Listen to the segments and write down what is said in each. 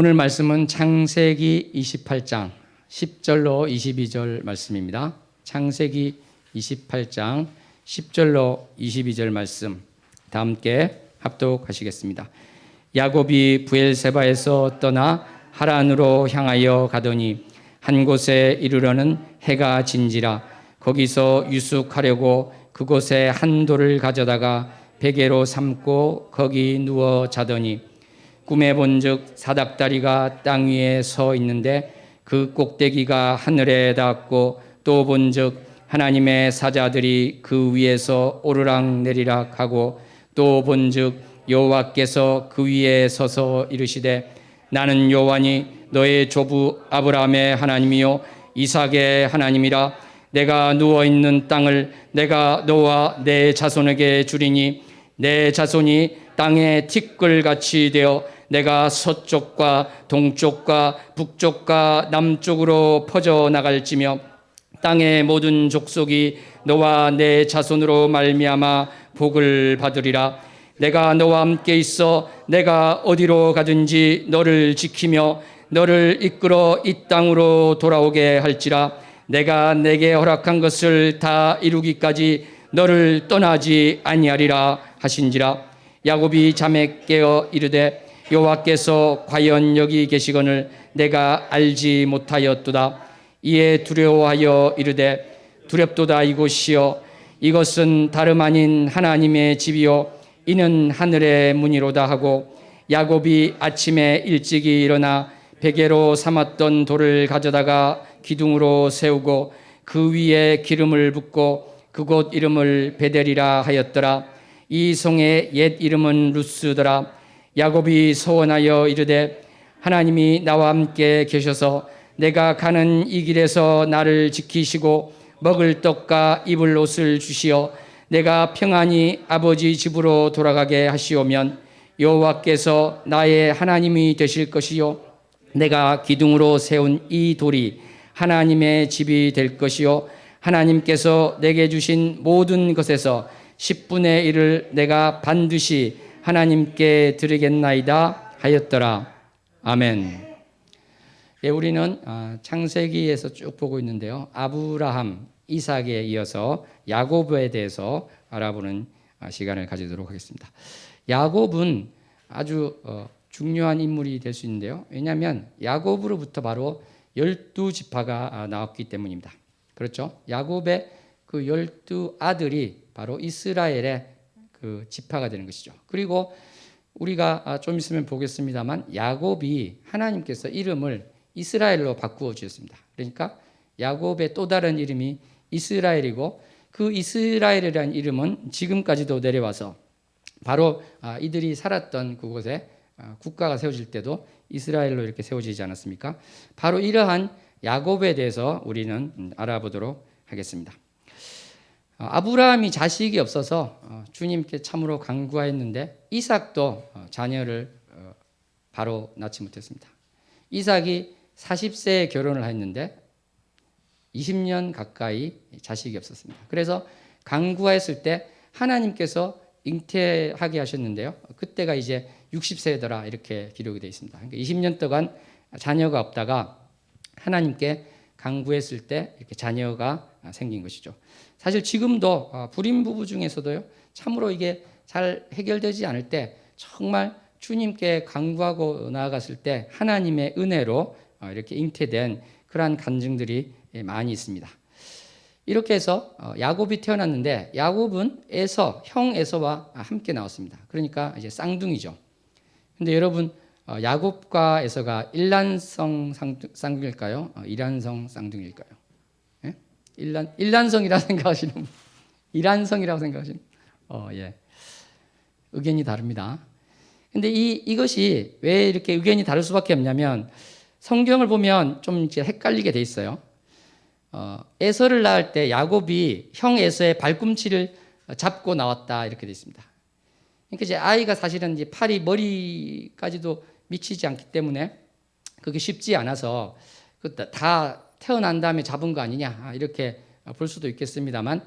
오늘 말씀은 창세기 28장 10절로 22절 말씀입니다. 창세기 28장 10절로 22절 말씀 다 함께 합독하시겠습니다. 야곱이 브엘세바에서 떠나 하란으로 향하여 가더니 한 곳에 이르러는 해가 진지라. 거기서 유숙하려고 그곳에 한 돌을 가져다가 베개로 삼고 거기 누워 자더니 꿈에 본즉 사닥다리가 땅 위에 서 있는데 그 꼭대기가 하늘에 닿았고 또 본즉 하나님의 사자들이 그 위에서 오르락 내리락 하고 또 본즉 여호와께서 그 위에 서서 이르시되 나는 여호와니 너의 조부 아브라함의 하나님이요 이삭의 하나님이라. 내가 누워있는 땅을 내가 너와 내 자손에게 주리니 내 자손이 땅의 티끌같이 되어 내가 서쪽과 동쪽과 북쪽과 남쪽으로 퍼져나갈지며 땅의 모든 족속이 너와 내 자손으로 말미암아 복을 받으리라. 내가 너와 함께 있어 내가 어디로 가든지 너를 지키며 너를 이끌어 이 땅으로 돌아오게 할지라. 내가 내게 허락한 것을 다 이루기까지 너를 떠나지 아니하리라 하신지라. 야곱이 잠에 깨어 이르되 여호와께서 과연 여기 계시거늘 내가 알지 못하였도다. 이에 두려워하여 이르되 두렵도다. 이곳이여 이것은 다름 아닌 하나님의 집이요 이는 하늘의 문이로다 하고 야곱이 아침에 일찍이 일어나 베개로 삼았던 돌을 가져다가 기둥으로 세우고 그 위에 기름을 붓고 그곳 이름을 베델이라 하였더라. 이 성의 옛 이름은 루스더라. 야곱이 소원하여 이르되 하나님이 나와 함께 계셔서 내가 가는 이 길에서 나를 지키시고 먹을 떡과 입을 옷을 주시어 내가 평안히 아버지 집으로 돌아가게 하시오면 여호와께서 나의 하나님이 되실 것이요 내가 기둥으로 세운 이 돌이 하나님의 집이 될 것이요 하나님께서 내게 주신 모든 것에서 10분의 1을 내가 반드시 하나님께 드리겠나이다 하였더라. 아멘. 예, 우리는 창세기에서 쭉 보고 있는데요. 아브라함, 이삭에 이어서 야곱에 대해서 알아보는 시간을 가지도록 하겠습니다. 야곱은 아주 중요한 인물이 될 수 있는데요. 왜냐하면 야곱으로부터 바로 12지파가 나왔기 때문입니다. 그렇죠? 야곱의 그 12아들이 바로 이스라엘의 그 지파가 되는 것이죠. 그리고 우리가 좀 있으면 보겠습니다만 야곱이 하나님께서 이름을 이스라엘로 바꾸어 주셨습니다. 그러니까 야곱의 또 다른 이름이 이스라엘이고 그 이스라엘이라는 이름은 지금까지도 내려와서 바로 이들이 살았던 그곳에 국가가 세워질 때도 이스라엘로 이렇게 세워지지 않았습니까? 바로 이러한 야곱에 대해서 우리는 알아보도록 하겠습니다. 아브라함이 자식이 없어서 주님께 참으로 간구하였는데 이삭도 자녀를 바로 낳지 못했습니다. 이삭이 40세에 결혼을 했는데 20년 가까이 자식이 없었습니다. 그래서 간구하였을 때 하나님께서 잉태하게 하셨는데요. 그때가 이제 60세더라 이렇게 기록이 되어 있습니다. 그러니까 20년 동안 자녀가 없다가 하나님께 간구했을 때 이렇게 자녀가 생긴 것이죠. 사실 지금도 불임 부부 중에서도요. 참으로 이게 잘 해결되지 않을 때 정말 주님께 간구하고 나아갔을 때 하나님의 은혜로 이렇게 잉태된 그러한 간증들이 많이 있습니다. 이렇게 해서 야곱이 태어났는데 야곱은 형 에서와 함께 나왔습니다. 그러니까 이제 쌍둥이죠. 근데 여러분 야곱과 에서가 일란성 쌍둥이일까요? 이란성 쌍둥이일까요? 예? 일란성이라고 생각하시는 분? 이란성이라고 생각하시는 분? 예. 의견이 다릅니다. 근데 이것이 왜 이렇게 의견이 다를 수밖에 없냐면 성경을 보면 좀 이제 헷갈리게 돼 있어요. 에서를 낳을 때 야곱이 형 에서의 발꿈치를 잡고 나왔다 이렇게 돼 있습니다. 그러니까 이제 아이가 사실은 이제 팔이 머리까지도 미치지 않기 때문에 그게 쉽지 않아서 다 태어난 다음에 잡은 거 아니냐 이렇게 볼 수도 있겠습니다만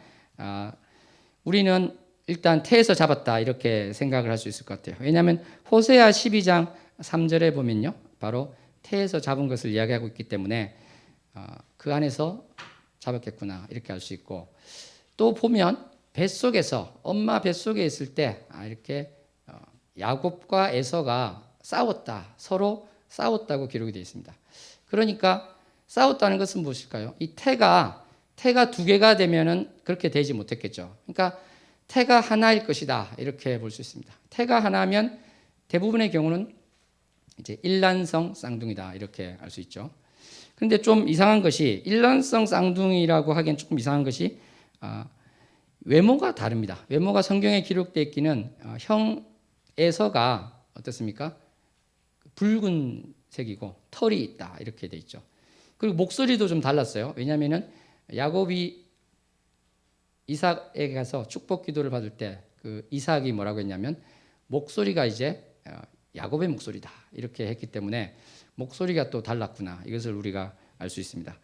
우리는 일단 태에서 잡았다 이렇게 생각을 할 수 있을 것 같아요. 왜냐하면 호세아 12장 3절에 보면요. 바로 태에서 잡은 것을 이야기하고 있기 때문에 그 안에서 잡았겠구나 이렇게 알 수 있고, 또 보면 뱃속에서 엄마 뱃속에 있을 때 이렇게 야곱과 에서가 싸웠다, 서로 싸웠다고 기록이 되어 있습니다. 그러니까 싸웠다는 것은 무엇일까요? 이 태가 두 개가 되면은 그렇게 되지 못했겠죠. 그러니까 태가 하나일 것이다 이렇게 볼 수 있습니다. 태가 하나면 대부분의 경우는 이제 일란성 쌍둥이다 이렇게 알 수 있죠. 그런데 좀 이상한 것이, 일란성 쌍둥이라고 하기엔 조금 이상한 것이 외모가 다릅니다. 외모가 성경에 기록되어 있기는 형 에서가 어떻습니까? 붉은색이고 털이 있다 이렇게 돼 있죠. 그리고 목소리도 좀 달랐어요. 왜냐하면은 야곱이 이삭에게 가서 축복 기도를 받을 때 그 이삭이 뭐라고 했냐면 목소리가 이제 야곱의 목소리다 이렇게 했기 때문에 목소리가 또 달랐구나, 이것을 우리가 알 수 있습니다.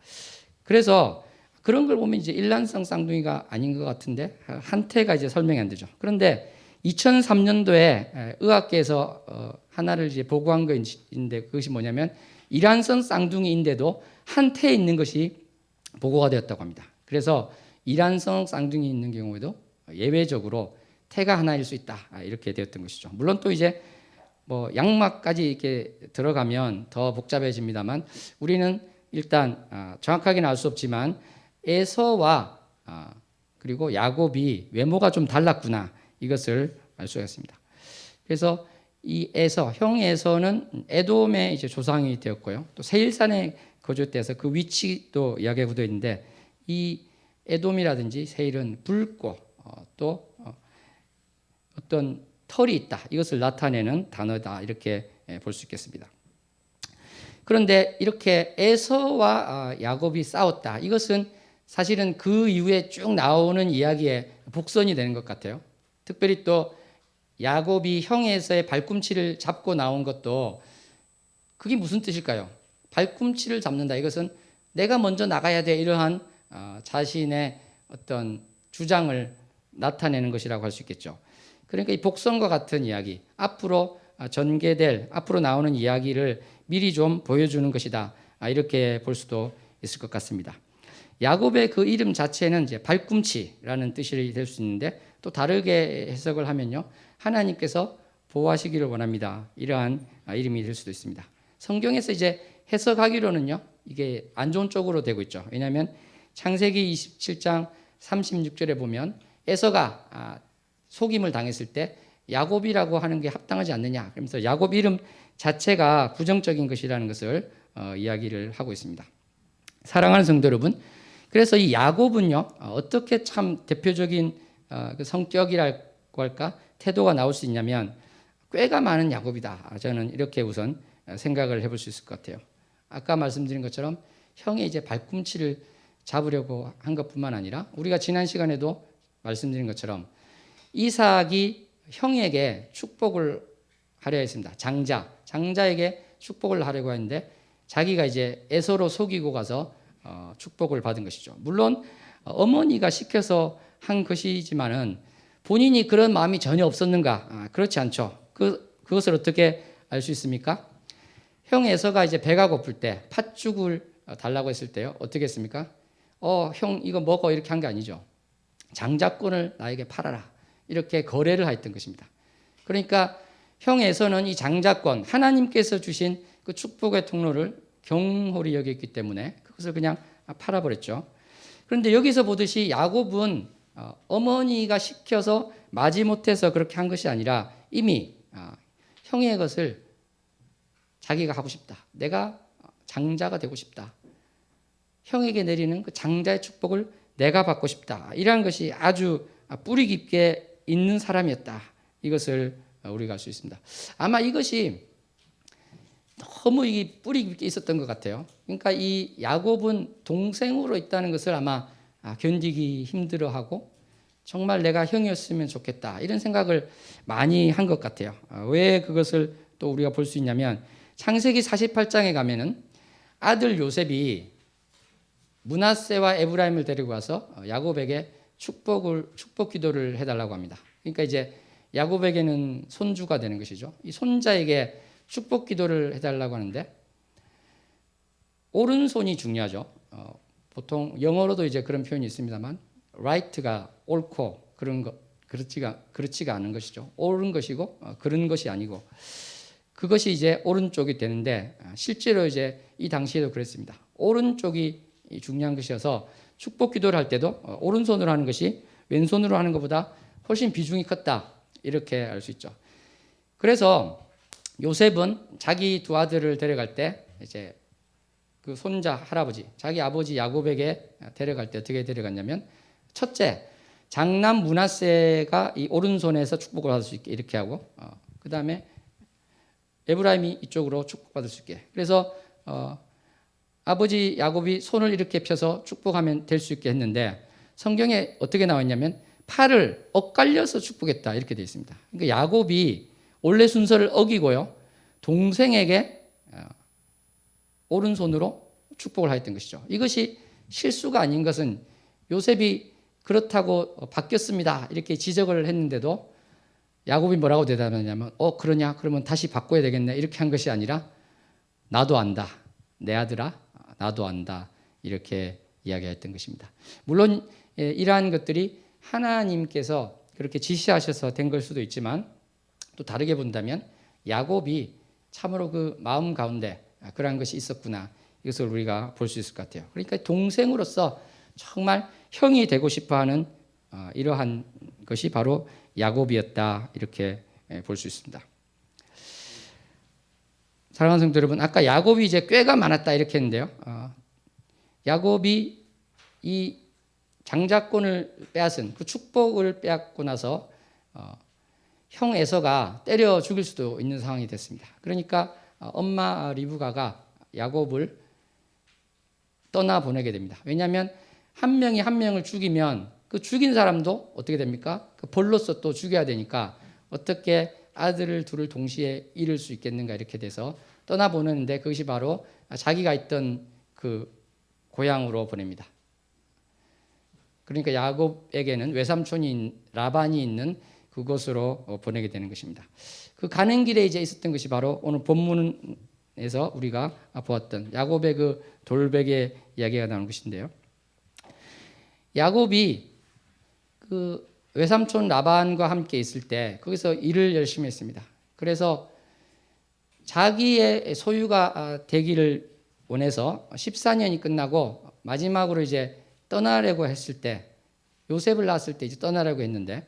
그래서 그런 걸 보면 이제 일란성 쌍둥이가 아닌 것 같은데 한태가 이제 설명이 안 되죠. 그런데 2003년도에 의학계에서 하나를 이제 보고한 것인데, 그것이 뭐냐면 일란성 쌍둥이인데도 한태에 있는 것이 보고가 되었다고 합니다. 그래서 일란성 쌍둥이 있는 경우에도 예외적으로 태가 하나일 수 있다 이렇게 되었던 것이죠. 물론 또 이제 뭐 양막까지 이렇게 들어가면 더 복잡해집니다만, 우리는 일단 정확하게는 알 수 없지만 에서와 그리고 야곱이 외모가 좀 달랐구나 이것을 알 수가 있습니다. 그래서 이 에서, 형 에서는 에돔의 이제 조상이 되었고요. 또 세일산에 거주돼서 그 위치도 이야기가 되어 있는데, 이 에돔이라든지 세일은 붉고 또 어떤 털이 있다 이것을 나타내는 단어다 이렇게 볼 수 있겠습니다. 그런데 이렇게 에서와 야곱이 싸웠다, 이것은 사실은 그 이후에 쭉 나오는 이야기의 복선이 되는 것 같아요. 특별히 또 야곱이 형 에서의 발꿈치를 잡고 나온 것도, 그게 무슨 뜻일까요? 발꿈치를 잡는다, 이것은 내가 먼저 나가야 돼, 이러한 자신의 어떤 주장을 나타내는 것이라고 할 수 있겠죠. 그러니까 이 복선과 같은 이야기, 앞으로 전개될, 앞으로 나오는 이야기를 미리 좀 보여주는 것이다 이렇게 볼 수도 있을 것 같습니다. 야곱의 그 이름 자체는 이제 발꿈치라는 뜻이 될 수 있는데, 또 다르게 해석을 하면요, 하나님께서 보호하시기를 원합니다, 이러한 이름이 될 수도 있습니다. 성경에서 이제 해석하기로는요, 이게 안 좋은 쪽으로 되고 있죠. 왜냐하면 창세기 27장 36절에 보면 에서가 속임을 당했을 때 야곱이라고 하는 게 합당하지 않느냐, 그러면서 야곱 이름 자체가 부정적인 것이라는 것을 이야기를 하고 있습니다. 사랑하는 성도 여러분, 그래서 이 야곱은요, 어떻게 참 대표적인 그 성격이라고 할까, 태도가 나올 수 있냐면 꾀가 많은 야곱이다, 저는 이렇게 우선 생각을 해볼 수 있을 것 같아요. 아까 말씀드린 것처럼 형의 이제 발꿈치를 잡으려고 한 것뿐만 아니라, 우리가 지난 시간에도 말씀드린 것처럼 이삭이 형에게 축복을 하려 했습니다. 장자에게 축복을 하려고 했는데 자기가 이제 에서로 속이고 가서 축복을 받은 것이죠. 물론 어머니가 시켜서 한 것이지만은 본인이 그런 마음이 전혀 없었는가? 그렇지 않죠. 그것을 어떻게 알 수 있습니까? 형 에서가 이제 배가 고플 때 팥죽을 달라고 했을 때요, 어떻게 했습니까? 형 이거 먹어, 이렇게 한 게 아니죠. 장자권을 나에게 팔아라, 이렇게 거래를 했던 것입니다. 그러니까 형 에서는 이 장자권, 하나님께서 주신 그 축복의 통로를 경홀히 여겼기 때문에 그것을 그냥 팔아버렸죠. 그런데 여기서 보듯이 야곱은 어머니가 시켜서 마지못해서 그렇게 한 것이 아니라 이미 형의 것을 자기가 하고 싶다, 내가 장자가 되고 싶다, 형에게 내리는 그 장자의 축복을 내가 받고 싶다, 이러한 것이 아주 뿌리 깊게 있는 사람이었다, 이것을 우리가 알 수 있습니다. 아마 이것이 너무 이 뿌리 깊게 있었던 것 같아요. 그러니까 이 야곱은 동생으로 있다는 것을 아마 견디기 힘들어하고, 정말 내가 형이었으면 좋겠다, 이런 생각을 많이 한 것 같아요. 왜 그것을 또 우리가 볼 수 있냐면, 창세기 48장에 가면은 아들 요셉이 므낫세와 에브라임을 데리고 와서 야곱에게 축복 기도를 해달라고 합니다. 그러니까 이제 야곱에게는 손주가 되는 것이죠. 이 손자에게 축복 기도를 해달라고 하는데 오른손이 중요하죠. 보통 영어로도 이제 그런 표현이 있습니다만 right가 옳고 그런 것 그렇지가 않은 것이죠. 옳은 것이고 그런 것이 아니고 그것이 이제 오른쪽이 되는데 실제로 이제 이 당시에도 그랬습니다. 오른쪽이 중요한 것이어서 축복 기도를 할 때도 오른손으로 하는 것이 왼손으로 하는 것보다 훨씬 비중이 컸다 이렇게 알 수 있죠. 그래서 요셉은 자기 두 아들을 데려갈 때 이제 그 손자 할아버지 자기 아버지 야곱에게 데려갈 때 어떻게 데려갔냐면 첫째 장남 므낫세가 이 오른손에서 축복을 받을 수 있게 이렇게 하고 그 다음에 에브라임이 이쪽으로 축복받을 수 있게 그래서 아버지 야곱이 손을 이렇게 펴서 축복하면 될 수 있게 했는데 성경에 어떻게 나와 있냐면 팔을 엇갈려서 축복했다 이렇게 되어 있습니다. 그러니까 야곱이 원래 순서를 어기고요 동생에게 오른손으로 축복을 하였던 것이죠. 이것이 실수가 아닌 것은 요셉이 그렇다고 바뀌었습니다 이렇게 지적을 했는데도 야곱이 뭐라고 대답하냐면 그러냐 그러면 다시 바꿔야 되겠네 이렇게 한 것이 아니라 나도 안다 내 아들아 나도 안다 이렇게 이야기했던 것입니다. 물론 이러한 것들이 하나님께서 그렇게 지시하셔서 된 걸 수도 있지만 또 다르게 본다면 야곱이 참으로 그 마음 가운데 그러한 것이 있었구나 이것을 우리가 볼 수 있을 것 같아요. 그러니까 동생으로서 정말 형이 되고 싶어하는 이러한 것이 바로 야곱이었다 이렇게 볼 수 있습니다. 사랑하는 성도 여러분, 아까 야곱이 이제 꾀가 많았다 이렇게 했는데요. 야곱이 이 장자권을 빼앗은 그 축복을 빼앗고 나서 형 에서가 때려 죽일 수도 있는 상황이 됐습니다. 그러니까 엄마 리브가가 야곱을 떠나 보내게 됩니다. 왜냐하면 한 명이 한 명을 죽이면 그 죽인 사람도 어떻게 됩니까? 그 벌로서 또 죽여야 되니까 어떻게 아들을 둘을 동시에 잃을 수 있겠는가 이렇게 돼서 떠나보내는데 그것이 바로 자기가 있던 그 고향으로 보냅니다. 그러니까 야곱에게는 외삼촌인 라반이 있는 그곳으로 보내게 되는 것입니다. 그 가는 길에 이제 있었던 것이 바로 오늘 본문에서 우리가 보았던 야곱의 그 돌베개 이야기가 나오는 것인데요. 야곱이 그 외삼촌 라반과 함께 있을 때 거기서 일을 열심히 했습니다. 그래서 자기의 소유가 되기를 원해서 14년이 끝나고 마지막으로 이제 떠나려고 했을 때 요셉을 낳았을 때 이제 떠나려고 했는데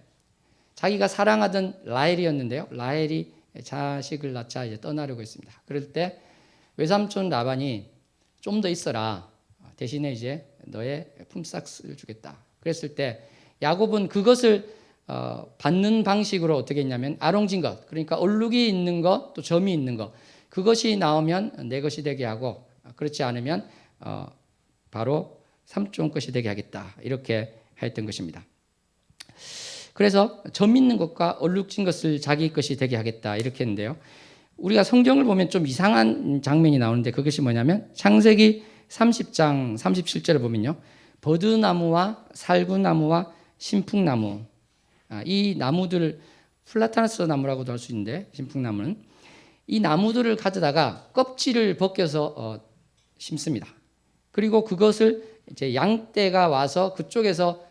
자기가 사랑하던 라헬이었는데요. 라헬이 자식을 낳자 이제 떠나려고 했습니다. 그럴 때 외삼촌 라반이 좀 더 있어라. 대신에 이제 너의 품삯을 주겠다. 그랬을 때 야곱은 그것을 받는 방식으로 어떻게 했냐면 아롱진 것, 그러니까 얼룩이 있는 것, 또 점이 있는 것, 그것이 나오면 내 것이 되게 하고 그렇지 않으면 바로 삼촌 것이 되게 하겠다. 이렇게 했던 것입니다. 그래서 점 있는 것과 얼룩진 것을 자기 것이 되게 하겠다. 이렇게 했는데요. 우리가 성경을 보면 좀 이상한 장면이 나오는데 그것이 뭐냐면 창세기 30장 37절을 보면요. 버드나무와 살구나무와 신풍나무, 이 나무들 플라타나스 나무라고도 할 수 있는데 신풍나무는 이 나무들을 가져다가 껍질을 벗겨서 심습니다. 그리고 그것을 이제 양떼가 와서 그쪽에서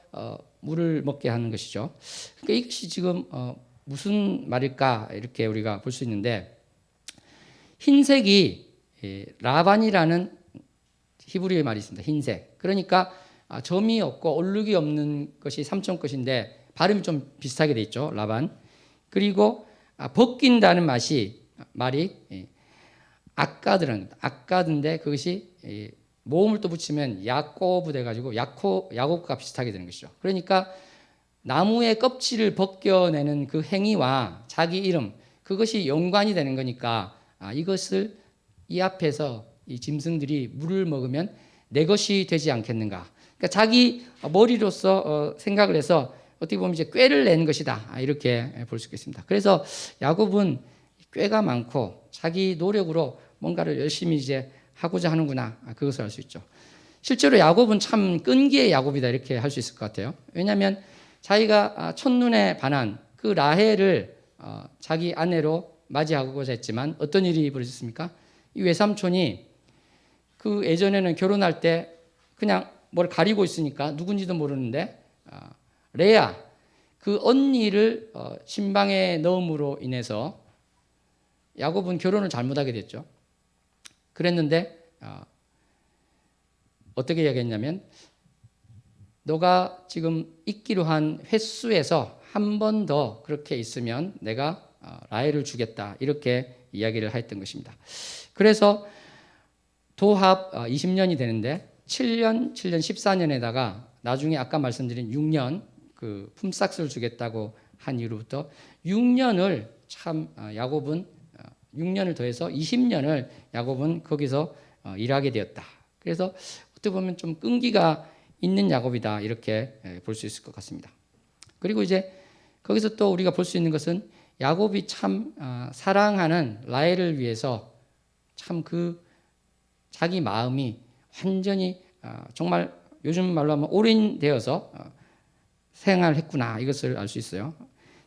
물을 먹게 하는 것이죠. 그러니까 이것이 지금 무슨 말일까 이렇게 우리가 볼 수 있는데 흰색이 라반이라는 히브리어의 말이 있습니다. 흰색. 그러니까 점이 없고 얼룩이 없는 것이 삼촌 것인데 발음이 좀 비슷하게 돼 있죠. 라반. 그리고 벗긴다는 말이 아까드인데 그것이 모음을 또 붙이면 야꼬브 돼가지고 야곱과 비슷하게 되는 것이죠. 그러니까 나무의 껍질을 벗겨내는 그 행위와 자기 이름 그것이 연관이 되는 거니까 이것을 이 앞에서 이 짐승들이 물을 먹으면 내 것이 되지 않겠는가. 그러니까 자기 머리로서 생각을 해서 어떻게 보면 이제 꾀를 낸 것이다. 이렇게 볼 수 있겠습니다. 그래서 야곱은 꾀가 많고 자기 노력으로 뭔가를 열심히 이제 하고자 하는구나. 그것을 알 수 있죠. 실제로 야곱은 참 끈기의 야곱이다. 이렇게 할 수 있을 것 같아요. 왜냐하면 자기가 첫눈에 반한 그 라헬을 자기 아내로 맞이하고자 했지만 어떤 일이 벌어졌습니까? 이 외삼촌이 그 예전에는 결혼할 때 그냥 뭘 가리고 있으니까 누군지도 모르는데 레아 그 언니를 신방에 넣음으로 인해서 야곱은 결혼을 잘못하게 됐죠. 그랬는데 어떻게 이야기했냐면 너가 지금 있기로 한 횟수에서 한 번 더 그렇게 있으면 내가 라헬을 주겠다 이렇게 이야기를 했던 것입니다. 그래서 도합 20년이 되는데 7년, 14년에다가 나중에 아까 말씀드린 6년 그 품삯을 주겠다고 한 이후로부터 6년을 참 야곱은 6년을 더해서 20년을 야곱은 거기서 일하게 되었다. 그래서 어떻게 보면 좀 끈기가 있는 야곱이다 이렇게 볼 수 있을 것 같습니다. 그리고 이제 거기서 또 우리가 볼 수 있는 것은 야곱이 참 사랑하는 라헬을 위해서 참 그 자기 마음이 완전히 정말 요즘 말로 하면 올인되어서 생활했구나 이것을 알 수 있어요.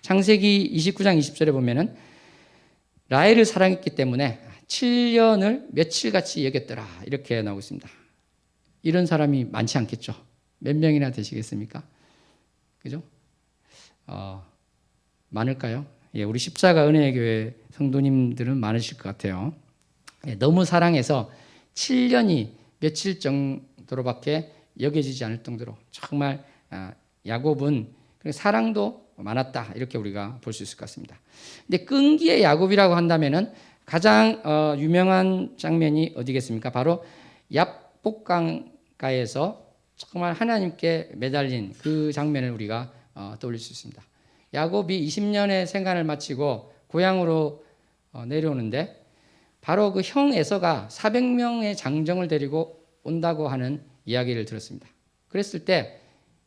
창세기 29장 20절에 보면은 라헬을 사랑했기 때문에 7년을 며칠같이 여겼더라 이렇게 나오고 있습니다. 이런 사람이 많지 않겠죠. 몇 명이나 되시겠습니까? 그죠? 많을까요? 예, 우리 십자가 은혜의 교회 성도님들은 많으실 것 같아요. 예, 너무 사랑해서 7년이 며칠 정도로밖에 여겨지지 않을 정도로 정말 야곱은 사랑도 많았다 이렇게 우리가 볼 수 있을 것 같습니다. 근데 끈기의 야곱이라고 한다면은 가장 유명한 장면이 어디겠습니까? 바로 얍복강가에서 정말 하나님께 매달린 그 장면을 우리가 떠올릴 수 있습니다. 야곱이 20년의 생간을 마치고 고향으로 내려오는데 바로 그 형 에서가 400명의 장정을 데리고 온다고 하는 이야기를 들었습니다. 그랬을 때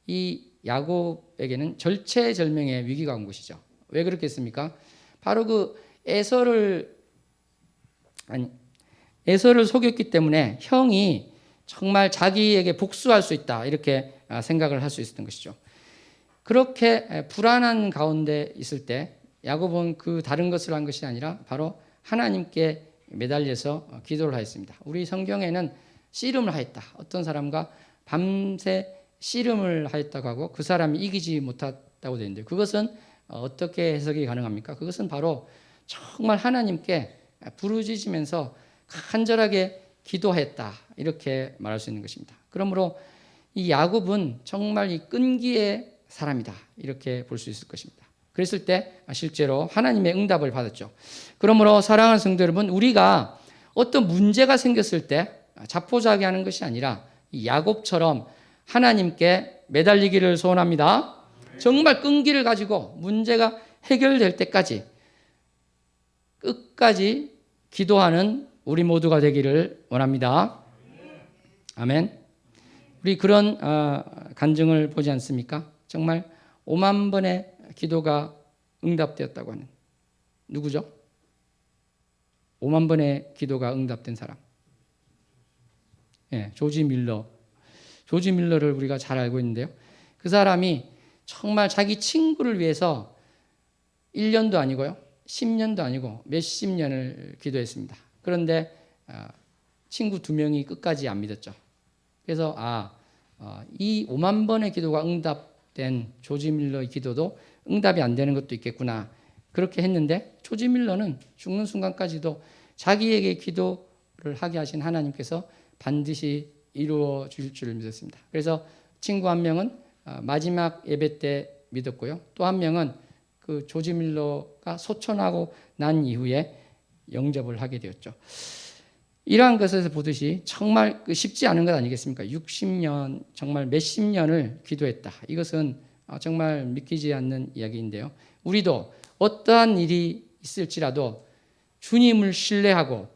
이 야곱에게는 절체절명의 위기가 온 것이죠. 왜 그렇겠습니까? 바로 그 에서를 속였기 때문에 형이 정말 자기에게 복수할 수 있다 이렇게 생각을 할 수 있었던 것이죠. 그렇게 불안한 가운데 있을 때 야곱은 그 다른 것을 한 것이 아니라 바로 하나님께 매달려서 기도를 하였습니다. 우리 성경에는 씨름을 하였다. 어떤 사람과 밤새 씨름을 하였다고 하고 그 사람이 이기지 못했다고 되어 있는데 그것은 어떻게 해석이 가능합니까? 그것은 바로 정말 하나님께 부르짖으면서 간절하게 기도했다 이렇게 말할 수 있는 것입니다. 그러므로 이 야곱은 정말 이 끈기의 사람이다 이렇게 볼 수 있을 것입니다. 그랬을 때 실제로 하나님의 응답을 받았죠. 그러므로 사랑하는 성도 여러분, 우리가 어떤 문제가 생겼을 때 자포자기하는 것이 아니라 이 야곱처럼 하나님께 매달리기를 소원합니다. 정말 끈기를 가지고 문제가 해결될 때까지 끝까지 기도하는 우리 모두가 되기를 원합니다. 아멘. 우리 그런 간증을 보지 않습니까? 정말 5만 번의 기도가 응답되었다고 하는 누구죠? 5만 번의 기도가 응답된 사람. 예, 조지 밀러. 조지 밀러를 우리가 잘 알고 있는데요. 그 사람이 정말 자기 친구를 위해서 1년도 아니고요. 10년도 아니고 몇십 년을 기도했습니다. 그런데 친구 2명이 끝까지 안 믿었죠. 그래서 이 5만 번의 기도가 응답된 조지 밀러의 기도도 응답이 안 되는 것도 있겠구나. 그렇게 했는데 조지 밀러는 죽는 순간까지도 자기에게 기도를 하게 하신 하나님께서 반드시 이루어 주실 줄 믿었습니다. 그래서 친구 한 명은 마지막 예배 때 믿었고요. 또 한 명은 그 조지 밀러가 소천하고 난 이후에 영접을 하게 되었죠. 이러한 것에서 보듯이 정말 쉽지 않은 것 아니겠습니까? 60년, 정말 몇십 년을 기도했다. 이것은 정말 믿기지 않는 이야기인데요. 우리도 어떠한 일이 있을지라도 주님을 신뢰하고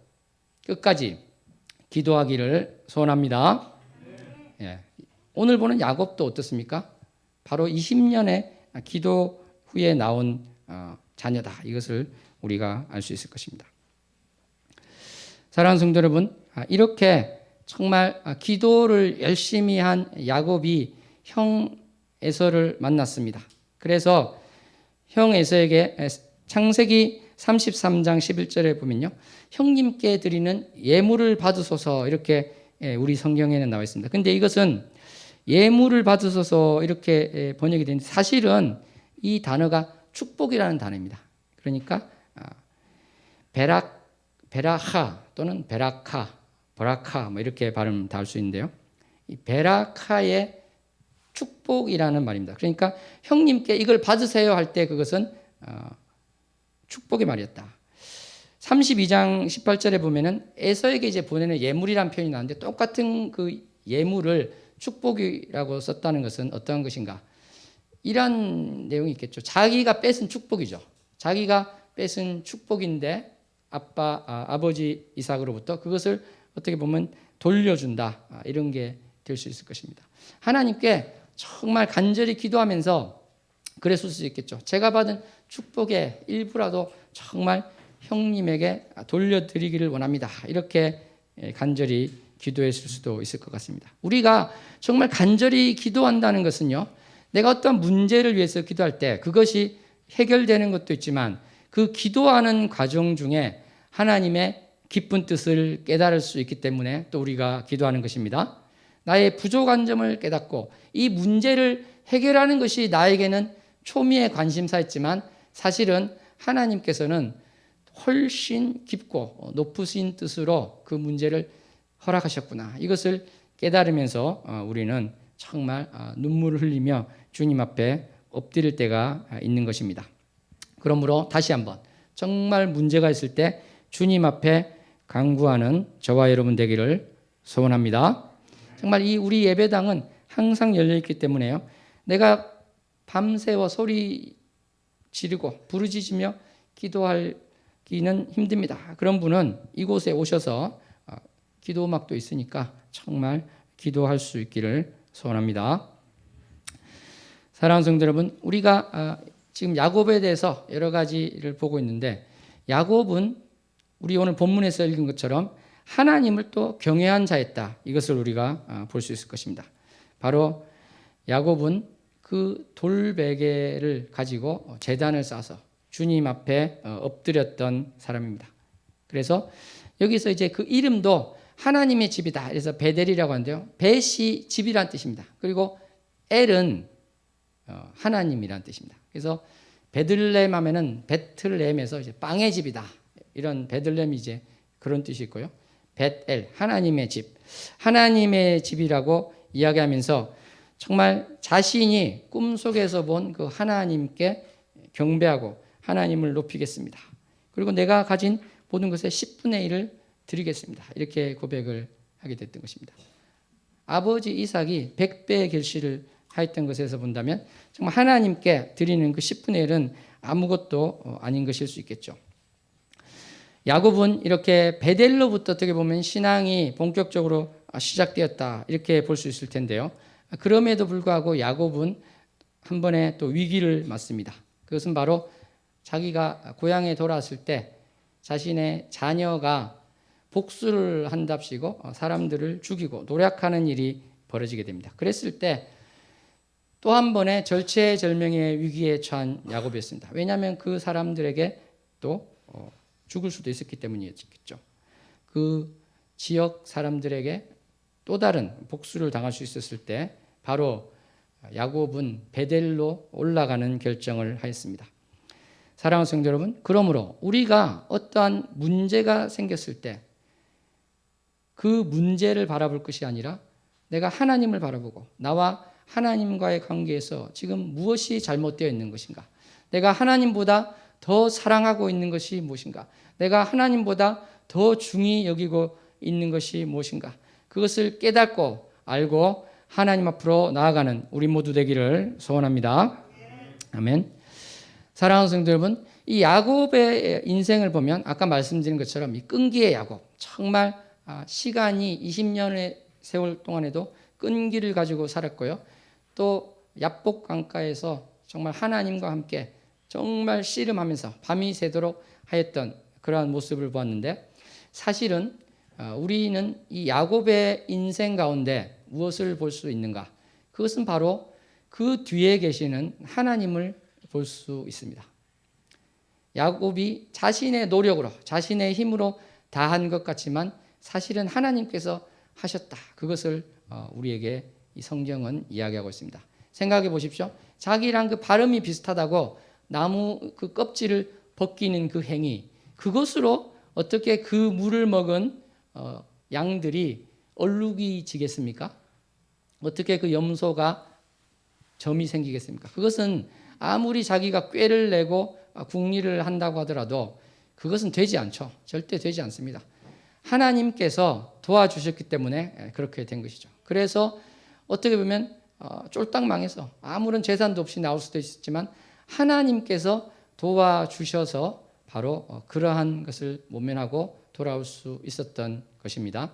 끝까지 기도하기를 소원합니다. 예. 오늘 보는 야곱도 어떻습니까? 바로 20년의 기도 후에 나온 자녀다. 이것을 우리가 알 수 있을 것입니다. 사랑하는 성도 여러분, 이렇게 정말 기도를 열심히 한 야곱이 형 에서를 만났습니다. 그래서 형 에서에게 창세기 33장 11절에 보면요. 형님께 드리는 예물을 받으소서 이렇게 우리 성경에는 나와 있습니다. 근데 이것은 예물을 받으소서 이렇게 번역이 되는데 사실은 이 단어가 축복이라는 단어입니다. 그러니까 베라하 또는 베라카, 버라카 뭐 이렇게 발음 다 할 수 있는데요. 이 베라카의 축복이라는 말입니다. 그러니까 형님께 이걸 받으세요 할 때 그것은 축복의 말이었다. 32장 18절에 보면은 에서에게 이제 보내는 예물이라는 표현이 나오는데 똑같은 그 예물을 축복이라고 썼다는 것은 어떠한 것인가? 이런 내용이 있겠죠. 자기가 뺏은 축복이죠. 자기가 뺏은 축복인데 아버지 이삭으로부터 그것을 어떻게 보면 돌려준다. 이런 게 될 수 있을 것입니다. 하나님께 정말 간절히 기도하면서 그랬을 수 있겠죠. 제가 받은 축복의 일부라도 정말 형님에게 돌려드리기를 원합니다. 이렇게 간절히 기도했을 수도 있을 것 같습니다. 우리가 정말 간절히 기도한다는 것은요, 내가 어떤 문제를 위해서 기도할 때 그것이 해결되는 것도 있지만 그 기도하는 과정 중에 하나님의 기쁜 뜻을 깨달을 수 있기 때문에 또 우리가 기도하는 것입니다. 나의 부족한 점을 깨닫고 이 문제를 해결하는 것이 나에게는 초미의 관심사였지만 사실은 하나님께서는 훨씬 깊고 높으신 뜻으로 그 문제를 허락하셨구나. 이것을 깨달으면서 우리는 정말 눈물을 흘리며 주님 앞에 엎드릴 때가 있는 것입니다. 그러므로 다시 한번 정말 문제가 있을 때 주님 앞에 간구하는 저와 여러분 되기를 소원합니다. 정말 이 우리 예배당은 항상 열려 있기 때문에요. 내가 밤새워 소리 지르고 부르짖으며 기도하기는 힘듭니다. 그런 분은 이곳에 오셔서 기도 음악도 있으니까 정말 기도할 수 있기를 소원합니다. 사랑하는 성도 여러분, 우리가 지금 야곱에 대해서 여러 가지를 보고 있는데 야곱은 우리 오늘 본문에서 읽은 것처럼 하나님을 또 경외한 자였다. 이것을 우리가 볼 수 있을 것입니다. 바로 야곱은 그 돌베개를 가지고 제단을 쌓아서 주님 앞에 엎드렸던 사람입니다. 그래서 여기서 이제 그 이름도 하나님의 집이다. 그래서 베델이라고 하는데요. 벳이 집이란 뜻입니다. 그리고 엘은 하나님이란 뜻입니다. 그래서 베들레헴 하면은 베틀레헴에서 이제 빵의 집이다. 이런 베들레헴이 이제 그런 뜻이 있고요. 벳엘 하나님의 집, 하나님의 집이라고 이야기하면서 정말 자신이 꿈속에서 본 그 하나님께 경배하고 하나님을 높이겠습니다. 그리고 내가 가진 모든 것의 10분의 1을 드리겠습니다. 이렇게 고백을 하게 됐던 것입니다. 아버지 이삭이 100배의 결실을 하였던 것에서 본다면 정말 하나님께 드리는 그 10분의 1은 아무것도 아닌 것일 수 있겠죠. 야곱은 이렇게 베델로부터 어떻게 보면 신앙이 본격적으로 시작되었다 이렇게 볼 수 있을 텐데요. 그럼에도 불구하고 야곱은 한 번에 또 위기를 맞습니다. 그것은 바로 자기가 고향에 돌아왔을 때 자신의 자녀가 복수를 한답시고 사람들을 죽이고 노략하는 일이 벌어지게 됩니다. 그랬을 때 또 한 번의 절체절명의 위기에 처한 야곱이었습니다. 왜냐하면 그 사람들에게 또 죽을 수도 있었기 때문이었겠죠. 그 지역 사람들에게 또 다른 복수를 당할 수 있었을 때 바로 야곱은 베델로 올라가는 결정을 하였습니다. 사랑하는 성도 여러분, 그러므로 우리가 어떠한 문제가 생겼을 때 그 문제를 바라볼 것이 아니라 내가 하나님을 바라보고 나와 하나님과의 관계에서 지금 무엇이 잘못되어 있는 것인가? 내가 하나님보다 더 사랑하고 있는 것이 무엇인가? 내가 하나님보다 더 중히 여기고 있는 것이 무엇인가? 그것을 깨닫고 알고 하나님 앞으로 나아가는 우리 모두 되기를 소원합니다. 아멘. 사랑하는 성도 여러분, 이 야곱의 인생을 보면 아까 말씀드린 것처럼 이 끈기의 야곱, 정말 시간이 20년의 세월 동안에도 끈기를 가지고 살았고요. 또 야복 강가에서 정말 하나님과 함께 정말 씨름하면서 밤이 새도록 하였던 그러한 모습을 보았는데 사실은 우리는 이 야곱의 인생 가운데 무엇을 볼 수 있는가? 그것은 바로 그 뒤에 계시는 하나님을 볼 수 있습니다. 야곱이 자신의 노력으로, 자신의 힘으로 다 한 것 같지만 사실은 하나님께서 하셨다. 그것을 우리에게 이 성경은 이야기하고 있습니다. 생각해 보십시오. 자기랑 그 발음이 비슷하다고 나무 그 껍질을 벗기는 그 행위, 그것으로 어떻게 그 물을 먹은 양들이 얼룩이 지겠습니까? 어떻게 그 염소가 점이 생기겠습니까? 그것은 아무리 자기가 꾀를 내고 궁리를 한다고 하더라도 그것은 되지 않죠. 절대 되지 않습니다. 하나님께서 도와주셨기 때문에 그렇게 된 것이죠. 그래서 어떻게 보면 쫄딱 망해서 아무런 재산도 없이 나올 수도 있었지만 하나님께서 도와주셔서 바로 그러한 것을 모면하고 돌아올 수 있었던 것입니다.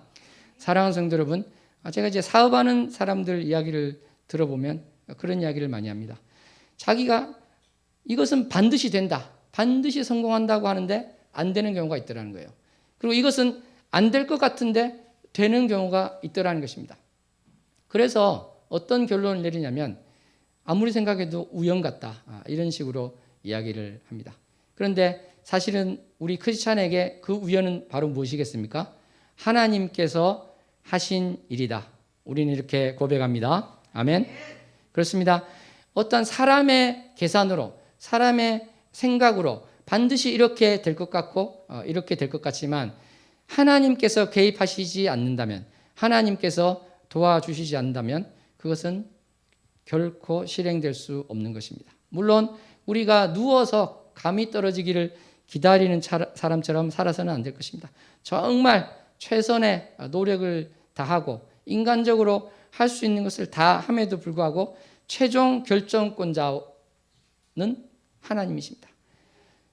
사랑하는 성도 여러분, 제가 이제 사업하는 사람들 이야기를 들어보면 그런 이야기를 많이 합니다. 자기가 이것은 반드시 된다, 반드시 성공한다고 하는데 안 되는 경우가 있더라는 거예요. 그리고 이것은 안 될 것 같은데 되는 경우가 있더라는 것입니다. 그래서 어떤 결론을 내리냐면 아무리 생각해도 우연 같다, 이런 식으로 이야기를 합니다. 그런데 사실은 우리 크리스찬에게 그 우연은 바로 무엇이겠습니까? 하나님께서 하신 일이다. 우리는 이렇게 고백합니다. 아멘. 그렇습니다. 어떤 사람의 계산으로, 사람의 생각으로 반드시 이렇게 될 것 같고 이렇게 될 것 같지만 하나님께서 개입하시지 않는다면, 하나님께서 도와주시지 않는다면 그것은 결코 실행될 수 없는 것입니다. 물론 우리가 누워서 감이 떨어지기를 기다리는 사람처럼 살아서는 안 될 것입니다. 정말 최선의 노력을 다하고 인간적으로 할 수 있는 것을 다 함에도 불구하고 최종 결정권자는 하나님이십니다.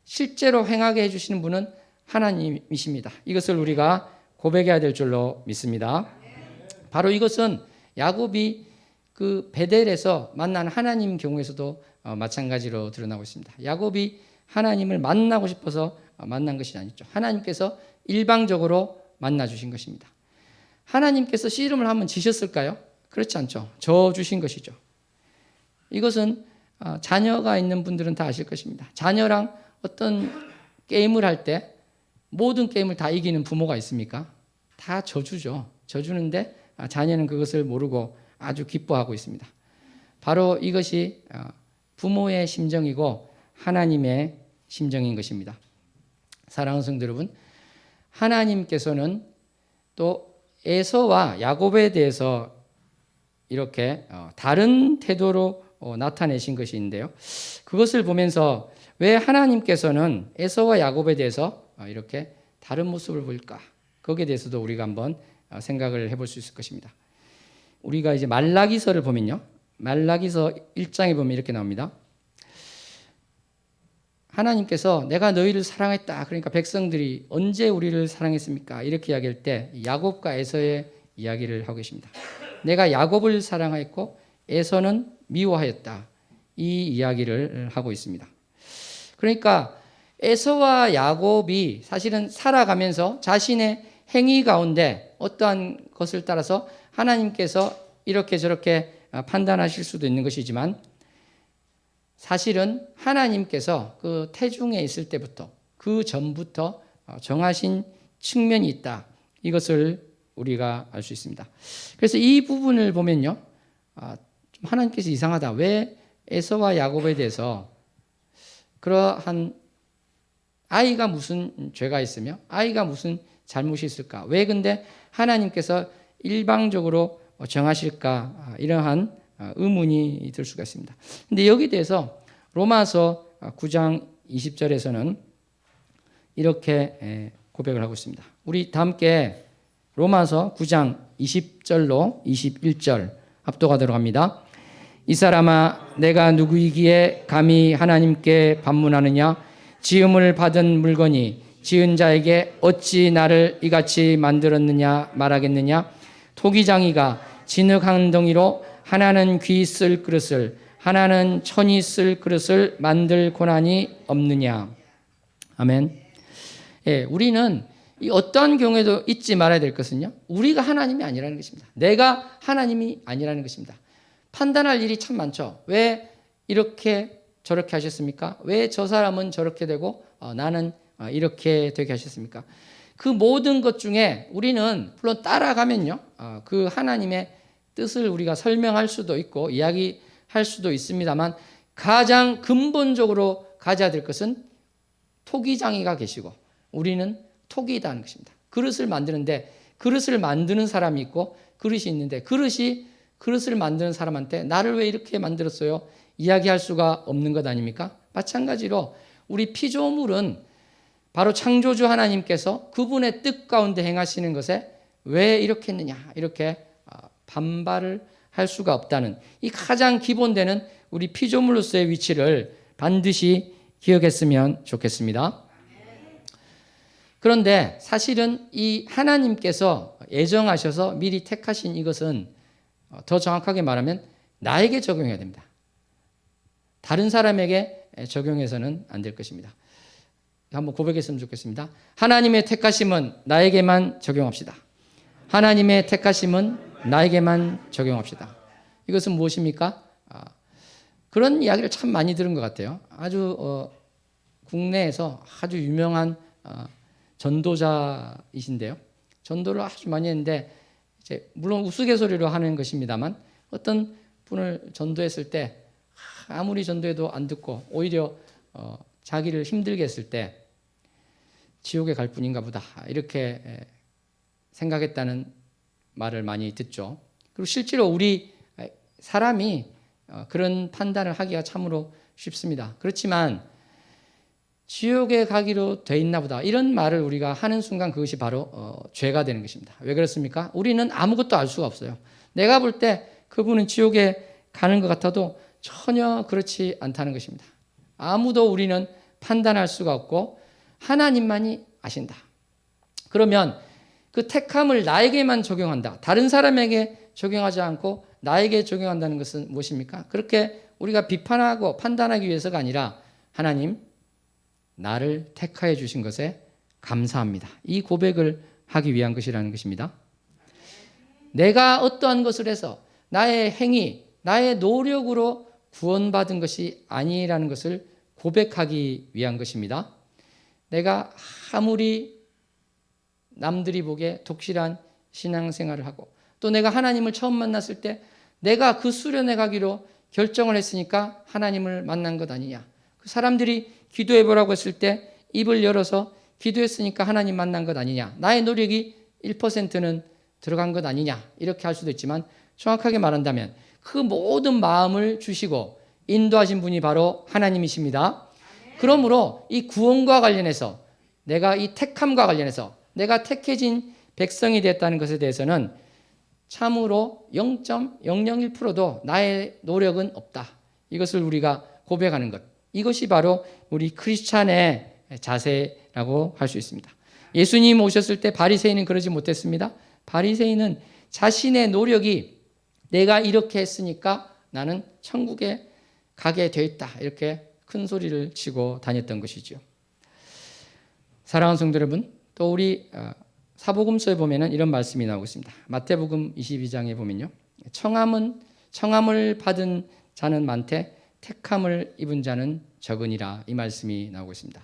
실제로 행하게 해주시는 분은 하나님이십니다. 이것을 우리가 고백해야 될 줄로 믿습니다. 바로 이것은 야곱이 그 베델에서 만난 하나님 경우에서도 마찬가지로 드러나고 있습니다. 야곱이 하나님을 만나고 싶어서 만난 것이 아니죠. 하나님께서 일방적으로 만나 주신 것입니다. 하나님께서 씨름을 한번 지셨을까요? 그렇지 않죠. 저 주신 것이죠. 이것은 자녀가 있는 분들은 다 아실 것입니다. 자녀랑 어떤 게임을 할 때 모든 게임을 다 이기는 부모가 있습니까? 다 져주죠. 져주는데 자녀는 그것을 모르고 아주 기뻐하고 있습니다. 바로 이것이 부모의 심정이고 하나님의 심정인 것입니다. 사랑하는 성도 여러분, 하나님께서는 또 에서와 야곱에 대해서 이렇게 다른 태도로 나타내신 것이 있는데요. 그것을 보면서 왜 하나님께서는 에서와 야곱에 대해서 이렇게 다른 모습을 보일까? 거기에 대해서도 우리가 한번 생각을 해볼 수 있을 것입니다. 우리가 이제 말라기서를 보면요. 말라기서 1장에 보면 이렇게 나옵니다. 하나님께서 내가 너희를 사랑했다. 그러니까 백성들이 언제 우리를 사랑했습니까? 이렇게 이야기할 때 야곱과 에서의 이야기를 하고 계십니다. 내가 야곱을 사랑하였고 에서는 미워하였다. 이 이야기를 하고 있습니다. 그러니까 에서와 야곱이 사실은 살아가면서 자신의 행위 가운데 어떠한 것을 따라서 하나님께서 이렇게 저렇게 판단하실 수도 있는 것이지만 사실은 하나님께서 그 태중에 있을 때부터 그 전부터 정하신 측면이 있다. 이것을 우리가 알 수 있습니다. 그래서 이 부분을 보면요. 좀 하나님께서 이상하다. 왜 에서와 야곱에 대해서 그러한 아이가 무슨 죄가 있으며 아이가 무슨 잘못이 있을까? 왜 근데 하나님께서 일방적으로 정하실까? 이러한 의문이 들 수가 있습니다. 근데 여기에 대해서 로마서 9장 20절에서는 이렇게 고백을 하고 있습니다. 우리 다 함께 로마서 9장 20절로 21절 합독하도록 합니다. 이 사람아 내가 누구이기에 감히 하나님께 반문하느냐? 지음을 받은 물건이 지은 자에게 어찌 나를 이같이 만들었느냐 말하겠느냐? 토기장이가 진흙 한 덩이로 하나는 귀 쓸 그릇을 하나는 천이 쓸 그릇을 만들 고난이 없느냐. 아멘. 예, 우리는 이 어떠한 경우에도 잊지 말아야 될 것은요, 우리가 하나님이 아니라는 것입니다. 내가 하나님이 아니라는 것입니다. 판단할 일이 참 많죠. 왜 이렇게 저렇게 하셨습니까? 왜 저 사람은 저렇게 되고 나는 이렇게 되게 하셨습니까? 그 모든 것 중에 우리는 물론 따라가면요, 그 하나님의 뜻을 우리가 설명할 수도 있고 이야기할 수도 있습니다만 가장 근본적으로 가져야 될 것은 토기장이가 계시고 우리는 토기이다는 것입니다. 그릇을 만드는데 그릇을 만드는 사람이 있고 그릇이 있는데 그릇을 만드는 사람한테 나를 왜 이렇게 만들었어요? 이야기할 수가 없는 것 아닙니까? 마찬가지로 우리 피조물은 바로 창조주 하나님께서 그분의 뜻 가운데 행하시는 것에 왜 이렇게 했느냐 이렇게 반발을 할 수가 없다는 이 가장 기본되는 우리 피조물로서의 위치를 반드시 기억했으면 좋겠습니다. 그런데 사실은 이 하나님께서 예정하셔서 미리 택하신 이것은 더 정확하게 말하면 나에게 적용해야 됩니다. 다른 사람에게 적용해서는 안 될 것입니다. 한번 고백했으면 좋겠습니다. 하나님의 택하심은 나에게만 적용합시다. 하나님의 택하심은 나에게만 적용합시다. 이것은 무엇입니까? 그런 이야기를 참 많이 들은 것 같아요. 아주 국내에서 아주 유명한 전도자이신데요. 전도를 아주 많이 했는데 이제 물론 우스갯소리로 하는 것입니다만 어떤 분을 전도했을 때 아무리 전도해도 안 듣고 오히려 자기를 힘들게 했을 때 지옥에 갈 뿐인가 보다 이렇게 생각했다는 말을 많이 듣죠. 그리고 실제로 우리 사람이 그런 판단을 하기가 참으로 쉽습니다. 그렇지만 지옥에 가기로 돼 있나 보다 이런 말을 우리가 하는 순간 그것이 바로 죄가 되는 것입니다. 왜 그렇습니까? 우리는 아무것도 알 수가 없어요. 내가 볼 때 그분은 지옥에 가는 것 같아도 전혀 그렇지 않다는 것입니다. 아무도 우리는 판단할 수가 없고 하나님만이 아신다. 그러면 그 택함을 나에게만 적용한다. 다른 사람에게 적용하지 않고 나에게 적용한다는 것은 무엇입니까? 그렇게 우리가 비판하고 판단하기 위해서가 아니라 하나님 나를 택하여 주신 것에 감사합니다. 이 고백을 하기 위한 것이라는 것입니다. 내가 어떠한 것을 해서 나의 행위, 나의 노력으로 구원받은 것이 아니라는 것을 고백하기 위한 것입니다. 내가 아무리 남들이 보기에 독실한 신앙생활을 하고 또 내가 하나님을 처음 만났을 때 내가 그 수련회 가기로 결정을 했으니까 하나님을 만난 것 아니냐. 그 사람들이 기도해 보라고 했을 때 입을 열어서 기도했으니까 하나님 만난 것 아니냐. 나의 노력이 1%는 들어간 것 아니냐. 이렇게 할 수도 있지만 정확하게 말한다면 그 모든 마음을 주시고 인도하신 분이 바로 하나님이십니다. 그러므로 이 구원과 관련해서 내가 이 택함과 관련해서 내가 택해진 백성이 됐다는 것에 대해서는 참으로 0.001%도 나의 노력은 없다. 이것을 우리가 고백하는 것. 이것이 바로 우리 크리스찬의 자세라고 할 수 있습니다. 예수님 오셨을 때 바리새인은 그러지 못했습니다. 바리새인은 자신의 노력이 내가 이렇게 했으니까 나는 천국에 가게 돼 있다. 이렇게 큰 소리를 치고 다녔던 것이죠. 사랑하는 성도 여러분, 또 우리 사복음서에 보면은 이런 말씀이 나오고 있습니다. 마태복음 22장에 보면요. 청함을 받은 자는 많되 택함을 입은 자는 적으니라 이 말씀이 나오고 있습니다.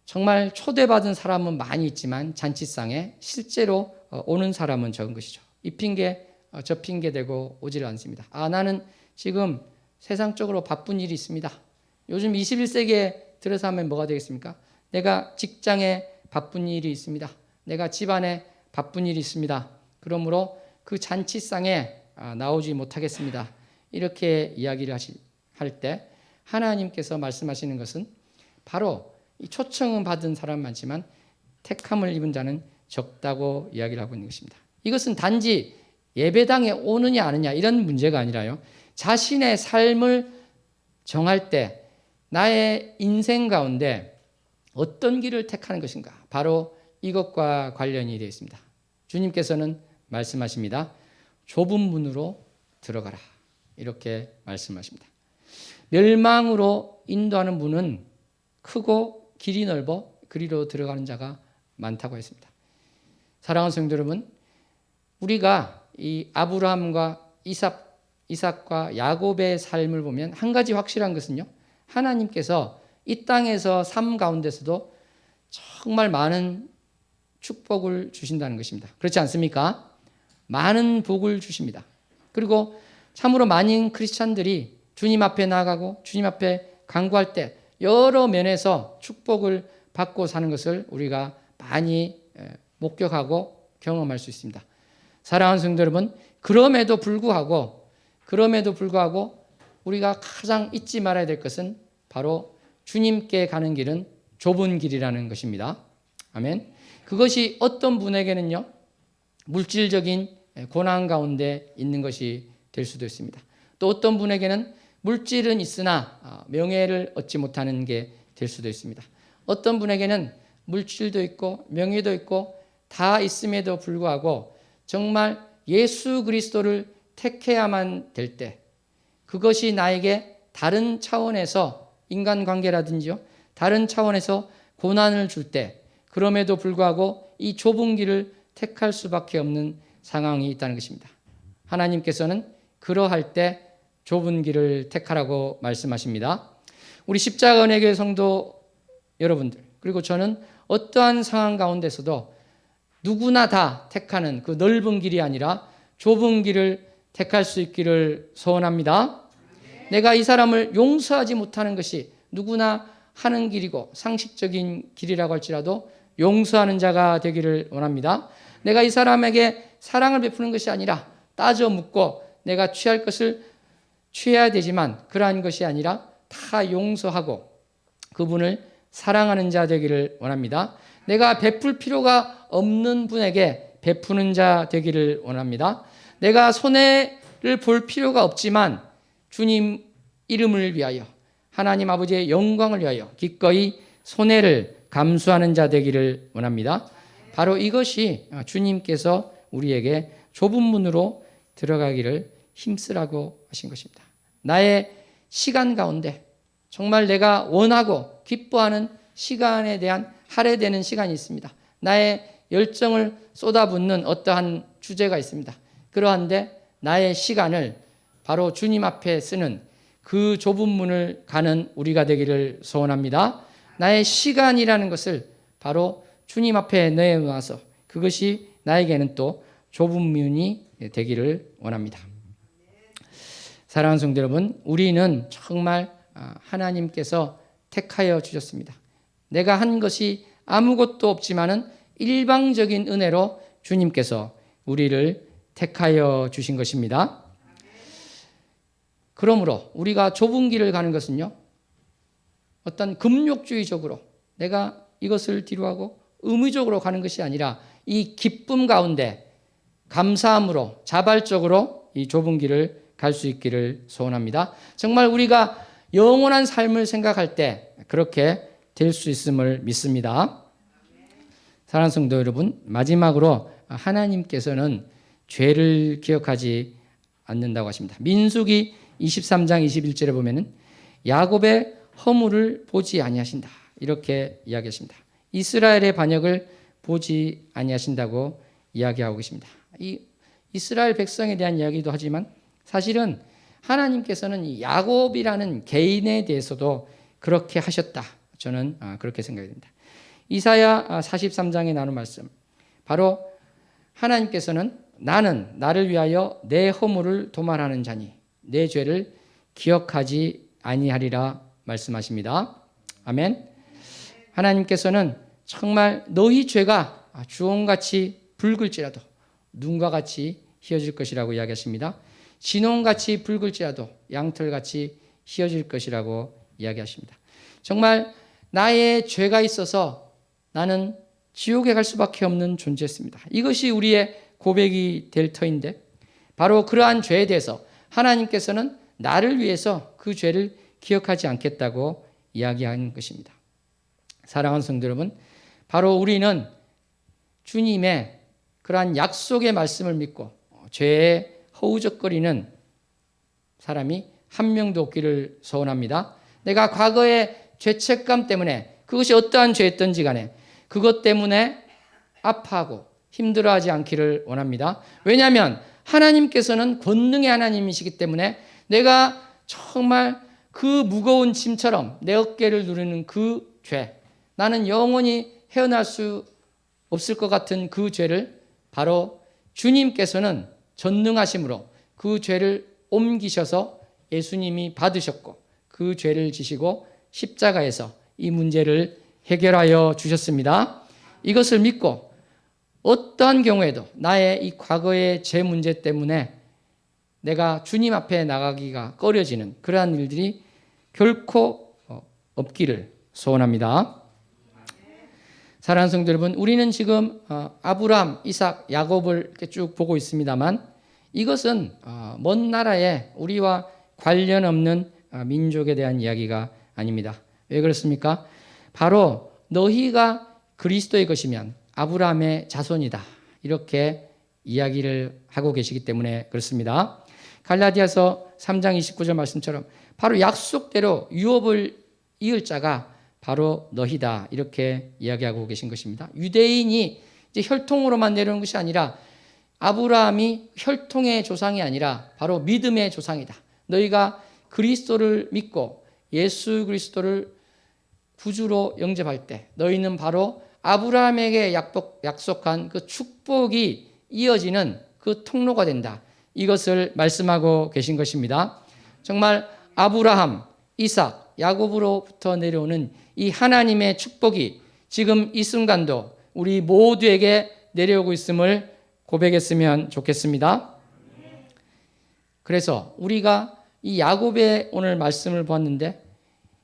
정말 초대받은 사람은 많이 있지만 잔치상에 실제로 오는 사람은 적은 것이죠. 이 핑계 저 핑계 대고 오지를 않습니다. 나는 지금 세상적으로 바쁜 일이 있습니다. 요즘 21세기에 들어서 하면 뭐가 되겠습니까? 내가 직장에 바쁜 일이 있습니다. 내가 집안에 바쁜 일이 있습니다. 그러므로 그 잔치상에 나오지 못하겠습니다. 이렇게 이야기를 할 때 하나님께서 말씀하시는 것은 바로 이 초청은 받은 사람 많지만 택함을 입은 자는 적다고 이야기를 하고 있는 것입니다. 이것은 단지 예배당에 오느냐 안 오느냐 이런 문제가 아니라요. 자신의 삶을 정할 때 나의 인생 가운데 어떤 길을 택하는 것인가? 바로 이것과 관련이 되어 있습니다. 주님께서는 말씀하십니다. 좁은 문으로 들어가라. 이렇게 말씀하십니다. 멸망으로 인도하는 문은 크고 길이 넓어 그리로 들어가는 자가 많다고 했습니다. 사랑하는 성도 여러분, 우리가 이 아브라함과 이삭과 야곱의 삶을 보면 한 가지 확실한 것은요. 하나님께서 이 땅에서 삶 가운데서도 정말 많은 축복을 주신다는 것입니다. 그렇지 않습니까? 많은 복을 주십니다. 그리고 참으로 많은 크리스찬들이 주님 앞에 나아가고 주님 앞에 간구할 때 여러 면에서 축복을 받고 사는 것을 우리가 많이 목격하고 경험할 수 있습니다. 사랑하는 성도 여러분, 그럼에도 불구하고 우리가 가장 잊지 말아야 될 것은 바로 주님께 가는 길은 좁은 길이라는 것입니다. 아멘. 그것이 어떤 분에게는요, 물질적인 고난 가운데 있는 것이 될 수도 있습니다. 또 어떤 분에게는 물질은 있으나 명예를 얻지 못하는 게 될 수도 있습니다. 어떤 분에게는 물질도 있고 명예도 있고 다 있음에도 불구하고 정말 예수 그리스도를 택해야만 될 때, 그것이 나에게 다른 차원에서 인간관계라든지요, 다른 차원에서 고난을 줄 때, 그럼에도 불구하고 이 좁은 길을 택할 수밖에 없는 상황이 있다는 것입니다. 하나님께서는 그러할 때 좁은 길을 택하라고 말씀하십니다. 우리 십자가 은혜교회 성도 여러분들, 그리고 저는 어떠한 상황 가운데서도 누구나 다 택하는 그 넓은 길이 아니라 좁은 길을 택할 수 있기를 소원합니다. 내가 이 사람을 용서하지 못하는 것이 누구나 하는 길이고 상식적인 길이라고 할지라도 용서하는 자가 되기를 원합니다. 내가 이 사람에게 사랑을 베푸는 것이 아니라 따져 묻고 내가 취할 것을 취해야 되지만 그러한 것이 아니라 다 용서하고 그분을 사랑하는 자 되기를 원합니다. 내가 베풀 필요가 없는 분에게 베푸는 자 되기를 원합니다. 내가 손해를 볼 필요가 없지만 주님 이름을 위하여, 하나님 아버지의 영광을 위하여 기꺼이 손해를 감수하는 자 되기를 원합니다. 바로 이것이 주님께서 우리에게 좁은 문으로 들어가기를 힘쓰라고 하신 것입니다. 나의 시간 가운데 정말 내가 원하고 기뻐하는 시간에 대한 할애되는 시간이 있습니다. 나의 열정을 쏟아붓는 어떠한 주제가 있습니다. 그러한데 나의 시간을 바로 주님 앞에 쓰는 그 좁은 문을 가는 우리가 되기를 소원합니다. 나의 시간이라는 것을 바로 주님 앞에 내놓아서 그것이 나에게는 또 좁은 문이 되기를 원합니다. 사랑하는 성도 여러분, 우리는 정말 하나님께서 택하여 주셨습니다. 내가 한 것이 아무것도 없지만은 일방적인 은혜로 주님께서 우리를 택하여 주신 것입니다. 그러므로 우리가 좁은 길을 가는 것은요, 어떤 금욕주의적으로 내가 이것을 뒤로하고 의무적으로 가는 것이 아니라 이 기쁨 가운데 감사함으로 자발적으로 이 좁은 길을 갈 수 있기를 소원합니다. 정말 우리가 영원한 삶을 생각할 때 그렇게 될 수 있음을 믿습니다. 사랑하는 성도 여러분, 마지막으로 하나님께서는 죄를 기억하지 않는다고 하십니다. 민수기 23장 21절에 보면은 야곱의 허물을 보지 아니하신다, 이렇게 이야기하십니다. 이스라엘의 반역을 보지 아니하신다고 이야기하고 계십니다. 이 이스라엘 백성에 대한 이야기도 하지만 사실은 하나님께서는 이 야곱이라는 개인에 대해서도 그렇게 하셨다. 저는 그렇게 생각이 됩니다. 이사야 43장에 나오는 말씀, 바로 하나님께서는 나는 나를 위하여 내 허물을 도말하는 자니 내 죄를 기억하지 아니하리라 말씀하십니다. 아멘. 하나님께서는 정말 너희 죄가 주홍같이 붉을지라도 눈과 같이 희어질 것이라고 이야기하십니다. 진홍같이 붉을지라도 양털같이 희어질 것이라고 이야기하십니다. 정말 나의 죄가 있어서 나는 지옥에 갈 수밖에 없는 존재였습니다. 이것이 우리의 고백이 될 터인데 바로 그러한 죄에 대해서 하나님께서는 나를 위해서 그 죄를 기억하지 않겠다고 이야기하는 것입니다. 사랑하는 성도 여러분, 바로 우리는 주님의 그러한 약속의 말씀을 믿고 죄에 허우적거리는 사람이 한 명도 없기를 소원합니다. 내가 과거의 죄책감 때문에 그것이 어떠한 죄였든지 간에 그것 때문에 아파하고 힘들어하지 않기를 원합니다. 왜냐하면 하나님께서는 권능의 하나님이시기 때문에 내가 정말 그 무거운 짐처럼 내 어깨를 누르는 그 죄, 나는 영원히 헤어날 수 없을 것 같은 그 죄를 바로 주님께서는 전능하심으로 그 죄를 옮기셔서 예수님이 받으셨고 그 죄를 지시고 십자가에서 이 문제를 해결하여 주셨습니다. 이것을 믿고 어떠한 경우에도 나의 이 과거의 죄 문제 때문에 내가 주님 앞에 나가기가 꺼려지는 그러한 일들이 결코 없기를 소원합니다. 사랑하는 성도 여러분, 우리는 지금 아브라함, 이삭, 야곱을 이렇게 쭉 보고 있습니다만 이것은 먼 나라의 우리와 관련 없는 민족에 대한 이야기가 아닙니다. 왜 그렇습니까? 바로 너희가 그리스도의 것이면 아브라함의 자손이다. 이렇게 이야기를 하고 계시기 때문에 그렇습니다. 갈라디아서 3장 29절 말씀처럼 바로 약속대로 유업을 이을 자가 바로 너희다. 이렇게 이야기하고 계신 것입니다. 유대인이 이제 혈통으로만 내려오는 것이 아니라 아브라함이 혈통의 조상이 아니라 바로 믿음의 조상이다. 너희가 그리스도를 믿고 예수 그리스도를 구주로 영접할 때 너희는 바로 아브라함에게 약속한 그 축복이 이어지는 그 통로가 된다. 이것을 말씀하고 계신 것입니다. 정말 아브라함, 이삭, 야곱으로부터 내려오는 이 하나님의 축복이 지금 이 순간도 우리 모두에게 내려오고 있음을 고백했으면 좋겠습니다. 그래서 우리가 이 야곱의 오늘 말씀을 보았는데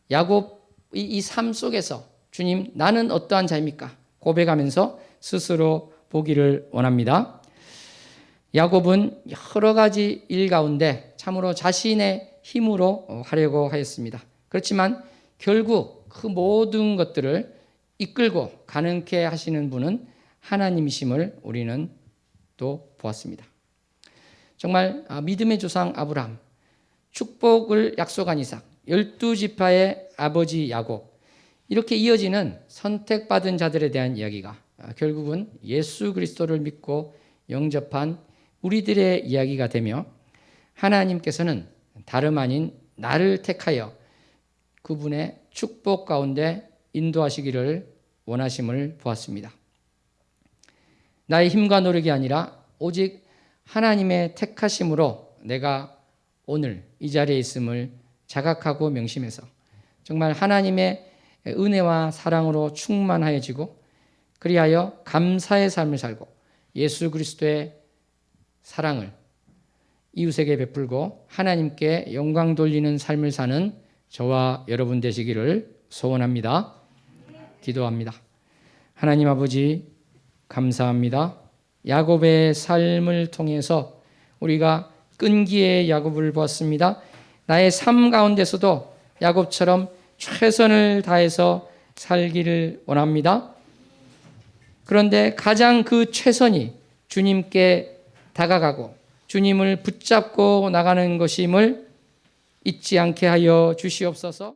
야곱의 이 삶 속에서 주님 나는 어떠한 자입니까? 고백하면서 스스로 보기를 원합니다. 야곱은 여러 가지 일 가운데 참으로 자신의 힘으로 하려고 하였습니다. 그렇지만 결국 그 모든 것들을 이끌고 가능케 하시는 분은 하나님이심을 우리는 또 보았습니다. 정말 믿음의 조상 아브라함, 축복을 약속한 이삭, 12지파의 아버지 야곱, 이렇게 이어지는 선택받은 자들에 대한 이야기가 결국은 예수 그리스도를 믿고 영접한 우리들의 이야기가 되며 하나님께서는 다름 아닌 나를 택하여 그분의 축복 가운데 인도하시기를 원하심을 보았습니다. 나의 힘과 노력이 아니라 오직 하나님의 택하심으로 내가 오늘 이 자리에 있음을 자각하고 명심해서 정말 하나님의 은혜와 사랑으로 충만하여지고 그리하여 감사의 삶을 살고 예수 그리스도의 사랑을 이웃에게 베풀고 하나님께 영광 돌리는 삶을 사는 저와 여러분 되시기를 소원합니다. 기도합니다. 하나님 아버지 감사합니다. 야곱의 삶을 통해서 우리가 끈기의 야곱을 보았습니다. 나의 삶 가운데서도 야곱처럼 최선을 다해서 살기를 원합니다. 그런데 가장 그 최선이 주님께 다가가고 주님을 붙잡고 나가는 것임을 잊지 않게 하여 주시옵소서.